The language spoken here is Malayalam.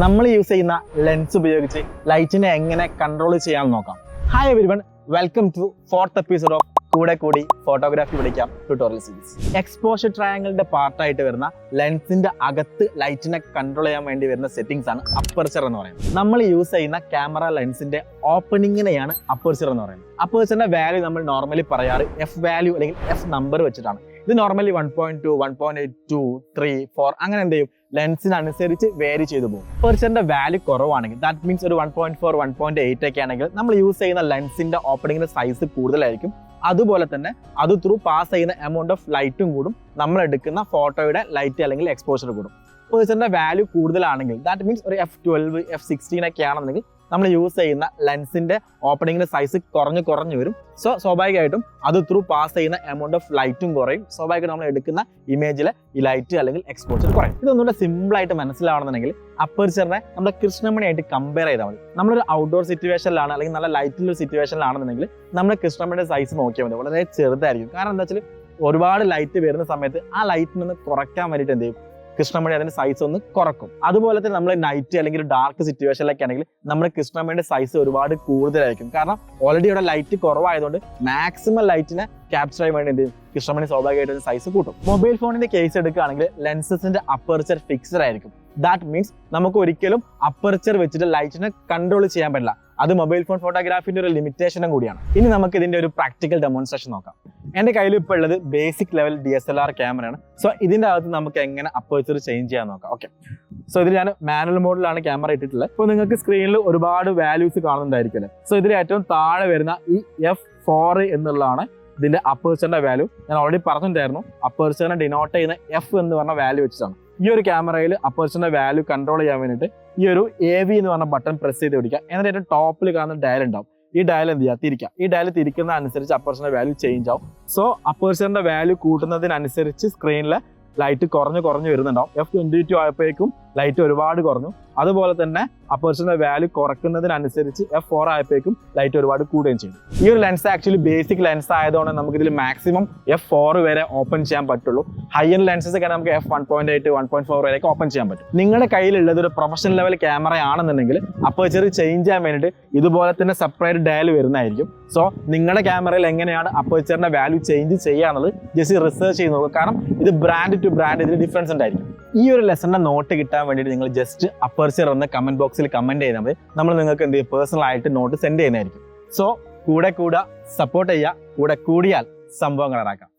നമ്മൾ യൂസ് ചെയ്യുന്ന ലെൻസ് ഉപയോഗിച്ച് ലൈറ്റിനെ എങ്ങനെ കൺട്രോൾ ചെയ്യാമെന്ന് നോക്കാം. Hi everyone, welcome to 4th episode of കൂടെ കൂടി ഫോട്ടോഗ്രാഫി പഠിക്കാം ട്യൂട്ടോറിയൽ സീരീസ്. എക്സ്പോഷർ ട്രയാങ്കിളിന്റെ പാർട്ടായിട്ട് വരുന്ന ലെൻസിന്റെ അകത്ത് ലൈറ്റിനെ കൺട്രോൾ ചെയ്യാൻ വേണ്ടി വരുന്ന സെറ്റിംഗ്സ് ആണ് അപ്പർച്ചർ എന്ന് പറയുന്നത്. നമ്മൾ യൂസ് ചെയ്യുന്ന ക്യാമറ ലെൻസിന്റെ ഓപ്പണിങ്ങിനെയാണ് അപ്പർച്ചർ എന്ന് പറയുന്നത്. അപ്പർച്ചറിന്റെ വാല്യൂ നമ്മൾ നോർമലി പറയാറ് എഫ് വാല്യൂ അല്ലെങ്കിൽ എഫ് നമ്പർ വെച്ചിട്ടാണ്. ഇത് നോർമലി 1.2, 1.82, 3, 4 അങ്ങനെ എന്ത് ചെയ്യും, ലെൻസിനനുസരിച്ച് വേരി ചെയ്തു പോകും. അപ്പർച്ചറിന്റെ വാല്യൂ കുറവാണെങ്കിൽ, ദാറ്റ് മീൻസ് ഒരു 1.4, 1.8 ഒക്കെ ആണെങ്കിൽ നമ്മൾ യൂസ് ചെയ്യുന്ന ലെൻസിന്റെ ഓപ്പണിങ്ങിന്റെ സൈസ് കൂടുതലായിരിക്കും. അതുപോലെ തന്നെ അത് ത്രൂ പാസ് ചെയ്യുന്ന എമൗണ്ട് ഓഫ് ലൈറ്റും കൂടും, നമ്മൾ എടുക്കുന്ന ഫോട്ടോയുടെ ലൈറ്റ് അല്ലെങ്കിൽ എക്സ്പോഷർ കൂടും. അപ്പർച്ചറിന്റെ വാല്യൂ കൂടുതലാണെങ്കിൽ, ദാറ്റ് മീൻസ് ഒരു F12, F16 ഒക്കെ ആണെന്നുണ്ടെങ്കിൽ നമ്മൾ യൂസ് ചെയ്യുന്ന ലെൻസിന്റെ ഓപ്പണിങ്ങിന്റെ സൈസ് കുറഞ്ഞു വരും. സോ സ്വാഭാവികമായിട്ടും അത് ത്രൂ പാസ് ചെയ്യുന്ന എമൗണ്ട് ഓഫ് ലൈറ്റും കുറയും. സ്വാഭാവികമായിട്ടും നമ്മൾ എടുക്കുന്ന ഇമേജിലെ ഈ ലൈറ്റ് അല്ലെങ്കിൽ എക്സ്പോഷർ കുറയും. ഇതൊന്നുകൂടെ സിമ്പിൾ ആയിട്ട് മനസ്സിലാവണമെന്നുണ്ടെങ്കിൽ അപ്പർച്ചറിനെ നമ്മുടെ കൃഷ്ണമണിയായിട്ട് കമ്പയർ ചെയ്താൽ മതി. നമ്മളൊരു ഔട്ട്ഡോർ സിറ്റുവേഷനിലാണ് അല്ലെങ്കിൽ നല്ല ലൈറ്റിലുള്ള സിറ്റുവേഷനിലാണെന്നുണ്ടെങ്കിൽ നമ്മൾ കൃഷ്ണമണിയുടെ സൈസ് നോക്കിയാൽ മതി. വളരെ ചെറുതായിരിക്കും. കാരണം എന്താ വെച്ചാൽ ഒരുപാട് ലൈറ്റ് വരുന്ന സമയത്ത് ആ ലൈറ്റിനൊന്ന് കുറയ്ക്കാൻ വേണ്ടിയിട്ട് എന്ത് ചെയ്യും, കൃഷ്ണമണി അതിന്റെ സൈസ് ഒന്ന് കുറക്കും. അതുപോലെ തന്നെ നമ്മൾ നൈറ്റ് അല്ലെങ്കിൽ ഡാർക്ക് സിറ്റുവേഷനിലൊക്കെ ആണെങ്കിൽ നമ്മുടെ കൃഷ്ണമണിയുടെ സൈസ് ഒരുപാട് കൂടുതലായിരിക്കും. കാരണം ഓൾറെഡി ഇവിടെ ലൈറ്റ് കുറവായതുകൊണ്ട് മാക്സിമം ലൈറ്റിനെ ക്യാപ്ചർ ചെയ്യാൻ വേണ്ടി എന്ത് ചെയ്യും, കൃഷ്ണമണി സ്വാഭാവികമായിട്ട് സൈസ് കൂട്ടും. മൊബൈൽ ഫോണിന്റെ കേസ് എടുക്കുകയാണെങ്കിൽ ലെൻസസിന്റെ അപ്പർച്ചർ ഫിക്സഡ് ആയിരിക്കും. ദാറ്റ് മീൻസ് നമുക്ക് ഒരിക്കലും അപ്പർച്ചർ വെച്ചിട്ട് ലൈറ്റിനെ കൺട്രോൾ ചെയ്യാൻ പറ്റില്ല. അത് മൊബൈൽ ഫോൺ ഫോട്ടോഗ്രാഫിന്റെ ഒരു ലിമിറ്റേഷനും കൂടിയാണ്. ഇനി നമുക്ക് ഇതിന്റെ ഒരു പ്രാക്ടിക്കൽ ഡെമോൺസ്ട്രേഷൻ നോക്കാം. എന്റെ കയ്യിൽ ഇപ്പോൾ ഉള്ളത് ബേസിക് ലെവൽ DSLR ക്യാമറയാണ്. സോ ഇതിന്റെ അകത്ത് നമുക്ക് എങ്ങനെ അപ്പർച്ചർ ചേഞ്ച് ചെയ്യാൻ നോക്കാം. ഓക്കെ, സോ ഇതിൽ ഞാൻ മാനുവൽ മോഡിലാണ് ക്യാമറ ഇട്ടിട്ടുള്ളത്. ഇപ്പോൾ നിങ്ങൾക്ക് സ്ക്രീനിൽ ഒരുപാട് വാല്യൂസ് കാണുന്നുണ്ടായിരിക്കും. സോ ഇതിൽ ഏറ്റവും താഴെ വരുന്ന ഈ F4 എന്നുള്ളതാണ് ഇതിന്റെ അപ്പർച്ചറിന്റെ വാല്യൂ. ഞാൻ ഓൾറെഡി പറഞ്ഞിട്ടുണ്ടായിരുന്നു, അപ്പർച്ചറിനെ ഡിനോട്ട് ചെയ്യുന്ന F എന്ന് പറഞ്ഞ വാല്യൂ വെച്ചിട്ടാണ്. ഈ ഒരു ക്യാമറയിൽ അപ്പർച്ചറിന്റെ വാല്യൂ കൺട്രോൾ ചെയ്യാൻ വേണ്ടിയിട്ട് ഈ ഒരു AV എന്ന് പറഞ്ഞ ബട്ടൺ പ്രസ് ചെയ്ത് പിടിക്കുക. എന്നിട്ട് ഏറ്റവും ടോപ്പിൽ കാണുന്ന ഡയൽ ഉണ്ടാവും. ഈ ഡയൽ എന്ത് ചെയ്യുക, തിരിക്കുക. ഈ ഡയൽ തിരിക്കുന്ന അനുസരിച്ച് അപ്പർച്ചറിന്റെ വാല്യൂ ചേഞ്ച് ആവും. സോ അപ്പർച്ചറിന്റെ വാല്യൂ കൂട്ടുന്നതിനനുസരിച്ച് സ്ക്രീനിലെ ലൈറ്റ് കുറഞ്ഞു വരുന്നുണ്ടാവും. F22 ആയപ്പോഴേക്കും ലൈറ്റ് ഒരുപാട് കുറഞ്ഞു. അതുപോലെ തന്നെ അപ്പർച്ചറിന്റെ വാല്യൂ കുറയ്ക്കുന്നതിനനുസരിച്ച് F4 ആയപ്പോഴേക്കും ലൈറ്റ് ഒരുപാട് കൂടുകയും ചെയ്തു. ഈ ഒരു ലെൻസ് ആക്ച്വലി ബേസിക് ലെൻസ് ആയതുകൊണ്ട് നമുക്ക് ഇതിൽ മാക്സിമം F4 വരെ ഓപ്പൺ ചെയ്യാൻ പറ്റുള്ളൂ. ഹൈ എൻഡ് ലെൻസസ് ഒക്കെ നമുക്ക് F1.8, 1.4 വരെയൊക്കെ ഓപ്പൺ ചെയ്യാൻ പറ്റും. നിങ്ങളുടെ കയ്യിലുള്ളത് ഒരു പ്രൊഫഷണൽ ലെവൽ ക്യാമറ ആണെന്നുണ്ടെങ്കിൽ അപ്പർച്ചർ ചേഞ്ച് ചെയ്യാൻ വേണ്ടിയിട്ട് ഇതുപോലെ തന്നെ സെപ്പറേറ്റ് ഡയൽ വരുന്നതായിരിക്കും. സോ നിങ്ങളുടെ ക്യാമറയിൽ എങ്ങനെയാണ് അപ്പർച്ചറിന്റെ വാല്യൂ ചേഞ്ച് ചെയ്യാന്നുള്ളത് ജസ്റ്റ് റിസർച്ച് ചെയ്ത് നോക്കുക. കാരണം ഇത് ബ്രാൻഡ് ടു ബ്രാൻഡ് ഇതിൽ ഡിഫറൻസ് ഉണ്ടായിരിക്കും. ഈ ഒരു ലെസന്റെ നോട്ട് കിട്ടാൻ വേണ്ടിയിട്ട് നിങ്ങൾ ജസ്റ്റ് അപ്പർച്ചർ എന്ന കമന്റ് ബോക്സിൽ കമന്റ് ചെയ്താൽ മതി. നമ്മൾ നിങ്ങൾക്ക് എന്ത് ചെയ്യും, പേഴ്സണൽ ആയിട്ട് നോട്ട് സെൻഡ് ചെയ്യുന്നതായിരിക്കും. സോ കൂടെ സപ്പോർട്ട് ചെയ്യുക. കൂടെ കൂടിയാൽ സംഭവങ്ങൾ ഇറക്കാം.